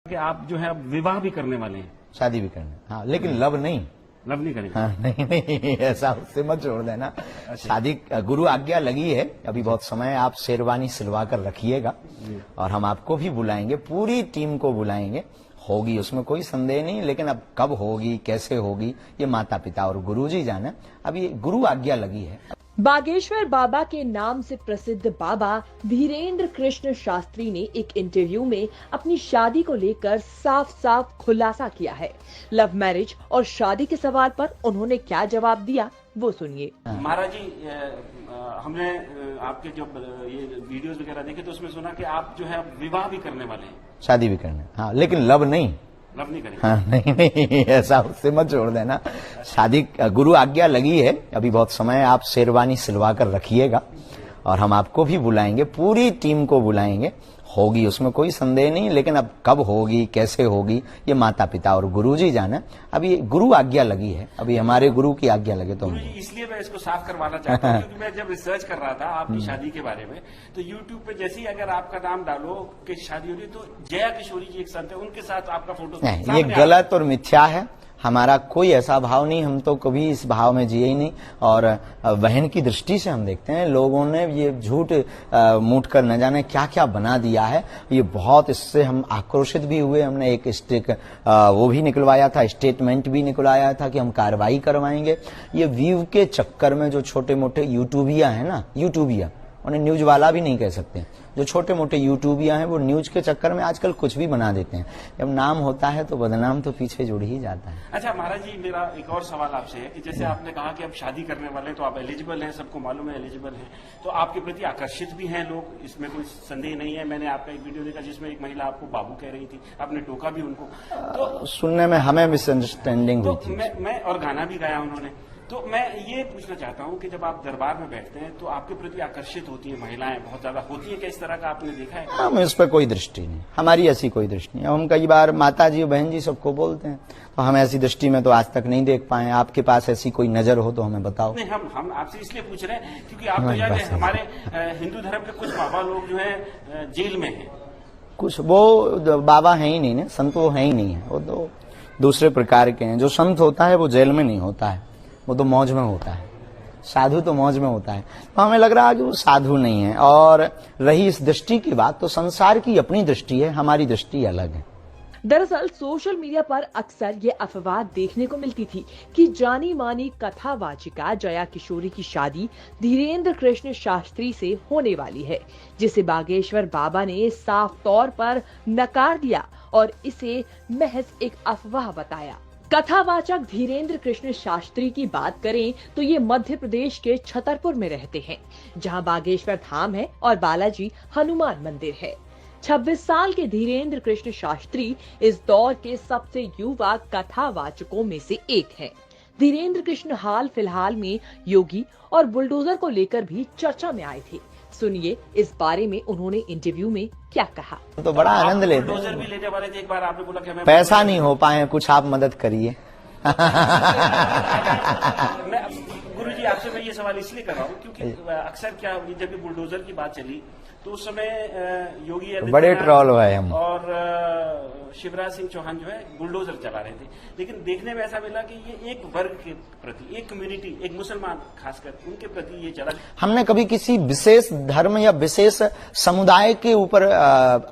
कि आप जो है अब विवाह भी करने वाले हैं। शादी भी करना, हाँ, लेकिन लव नहीं। लव नहीं करेंगे? हाँ, नहीं ऐसा उससे मत छोड़ देना। शादी गुरु आज्ञा लगी है, अभी बहुत समय है, आप शेरवानी सिलवा कर रखिएगा और हम आपको भी बुलाएंगे, पूरी टीम को बुलाएंगे। होगी उसमें कोई संदेह नहीं, लेकिन अब कब होगी, कैसे होगी, ये माता पिता और गुरु जी जाने। अब ये गुरु आज्ञा लगी है। बागेश्वर बाबा के नाम से प्रसिद्ध बाबा धीरेन्द्र कृष्ण शास्त्री ने एक इंटरव्यू में अपनी शादी को लेकर साफ साफ खुलासा किया है। लव मैरिज और शादी के सवाल पर उन्होंने क्या जवाब दिया, वो सुनिए। महाराज जी, हमने आपके जब ये वीडियोस वगैरह देखे तो उसमें सुना कि आप जो है अब विवाह भी करने वाले हैं। शादी भी करना, हाँ, लेकिन लव नहीं। लव नहीं करेंगे? हाँ, नहीं ऐसा उससे मत छोड़ देना। शादी गुरु आज्ञा लगी है, अभी बहुत समय है, आप शेरवानी सिलवा कर रखिएगा और हम आपको भी बुलाएंगे, पूरी टीम को बुलाएंगे। होगी उसमें कोई संदेह नहीं, लेकिन अब कब होगी, कैसे होगी, ये माता पिता और गुरु जी जाने। अभी गुरु आज्ञा लगी है, अभी हमारे गुरु की आज्ञा लगे तो इसलिए मैं इसको साफ करवाना चाहता हूँ क्योंकि मैं जब रिसर्च कर रहा था आपकी शादी के बारे में तो यूट्यूब पे जैसे ही अगर आपका नाम डालो कि शादी हो रही तो जया किशोरी जी एक संत है, उनके साथ आपका फोटो नहीं, ये गलत और मिथ्या है। हमारा कोई ऐसा भाव नहीं, हम तो कभी इस भाव में जिए ही नहीं। और बहन की दृष्टि से हम देखते हैं, लोगों ने ये झूठ मूठ कर न जाने क्या क्या बना दिया है। ये बहुत, इससे हम आक्रोशित भी हुए। हमने एक वो भी निकलवाया था, स्टेटमेंट भी निकलवाया था कि हम कार्रवाई करवाएंगे। ये व्यू के चक्कर में जो छोटे मोटे यूट्यूबिया है ना, यूट्यूबिया, उन्हें न्यूज वाला भी नहीं कह सकते, जो छोटे मोटे यूट्यूबिया हैं वो न्यूज के चक्कर में आजकल कुछ भी बना देते हैं। जब नाम होता है तो बदनाम तो पीछे जुड़ ही जाता है। अच्छा महाराज जी, मेरा एक और सवाल आपसे है कि जैसे आपने कहा कि अब शादी करने वाले तो आप एलिजिबल हैं, सबको मालूम है एलिजिबल हैं, तो आपके प्रति आकर्षित भी हैं लोग, इसमें कोई संदेह नहीं है। मैंने आपका एक वीडियो देखा जिसमें एक महिला आपको बाबू कह रही थी, आपने टोका भी उनको, तो सुनने में हमें मिसअंडरस्टैंडिंग हुई थी। मैं और गाना भी गाया उन्होंने। तो मैं ये पूछना चाहता हूँ कि जब आप दरबार में बैठते हैं तो आपके प्रति आकर्षित होती है महिलाएं, बहुत ज्यादा होती है क्या? इस तरह का आपने देखा है? हम इस पर कोई दृष्टि नहीं, हमारी ऐसी कोई दृष्टि नहीं। हम कई बार माता जी और बहन जी सबको बोलते हैं, तो हम ऐसी दृष्टि में तो आज तक नहीं देख पाए। आपके पास ऐसी कोई नजर हो तो हमें बताओ। नहीं, हम आपसे इसलिए पूछ रहे हैं क्योंकि आप तो जाने हमारे हिंदू धर्म के कुछ बाबा लोग जो है जेल में है। कुछ वो बाबा है ही नहीं ना, संत वो है ही नहीं है, वो तो दूसरे प्रकार के हैं। जो संत होता है वो जेल में नहीं होता है, वो तो मौज में होता है। साधु तो मौज में होता है। तो हमें लग रहा है कि वो साधु नहीं है। और रही इस दृष्टि की बात, तो संसार की अपनी दृष्टि है, हमारी दृष्टि अलग है। दरअसल सोशल मीडिया पर अक्सर ये अफवाह देखने को मिलती थी कि जानी मानी कथावाचिका जया किशोरी की शादी धीरेन्द्र कृष्ण शास्त्री से होने वाली है, जिसे बागेश्वर बाबा ने साफ तौर पर नकार दिया और इसे महज एक अफवाह बताया। कथावाचक धीरेन्द्र कृष्ण शास्त्री की बात करें तो ये मध्य प्रदेश के छतरपुर में रहते हैं, जहां बागेश्वर धाम है और बालाजी हनुमान मंदिर है। 26 साल के धीरेन्द्र कृष्ण शास्त्री इस दौर के सबसे युवा कथावाचकों में से एक हैं। धीरेन्द्र कृष्ण हाल फिलहाल में योगी और बुलडोजर को लेकर भी चर्चा में आए थे। सुनिए इस बारे में उन्होंने इंटरव्यू में क्या कहा। तो बड़ा आनंद लेते बुलडोजर भी लेने वाले थे, एक बार आपने बोला कि हमें पैसा नहीं हो पाए, कुछ आप मदद करिए। गुरुजी आपसे मैं ये सवाल इसलिए कर रहा हूँ क्योंकि अक्सर क्या, जब ये बुलडोजर की बात चली तो उस समय योगी बड़े ट्रोल हुए हम और शिवराज सिंह चौहान जो है बुलडोजर चला रहे थे। लेकिन देखने में ऐसा मिला कि ये एक वर्ग के प्रति, एक कम्युनिटी, एक मुसलमान खासकर, उनके प्रति ये चला। हमने कभी किसी विशेष धर्म या विशेष समुदाय के ऊपर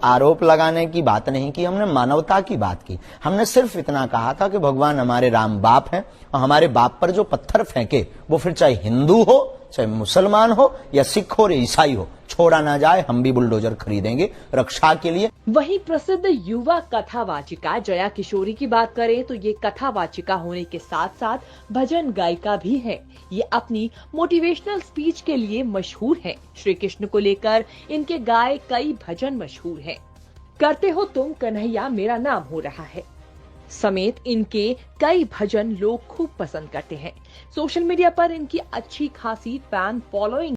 आरोप लगाने की बात नहीं की, हमने मानवता की बात की। हमने सिर्फ इतना कहा था कि भगवान हमारे राम बाप हैं और हमारे बाप पर जो पत्थर फेंके वो फिर चाहे हिंदू हो, चाहे मुसलमान हो या सिख हो या ईसाई हो, छोड़ा ना जाए। हम भी बुलडोजर खरीदेंगे रक्षा के लिए। वहीं प्रसिद्ध युवा कथावाचिका जया किशोरी की बात करें तो ये कथावाचिका होने के साथ साथ भजन गायिका भी है। ये अपनी मोटिवेशनल स्पीच के लिए मशहूर है। श्री कृष्ण को लेकर इनके गाए कई भजन मशहूर हैं। करते हो तुम कन्हैया मेरा नाम हो रहा है समेत इनके कई भजन लोग खूब पसंद करते हैं। सोशल मीडिया पर इनकी अच्छी खासी फैन फॉलोइंग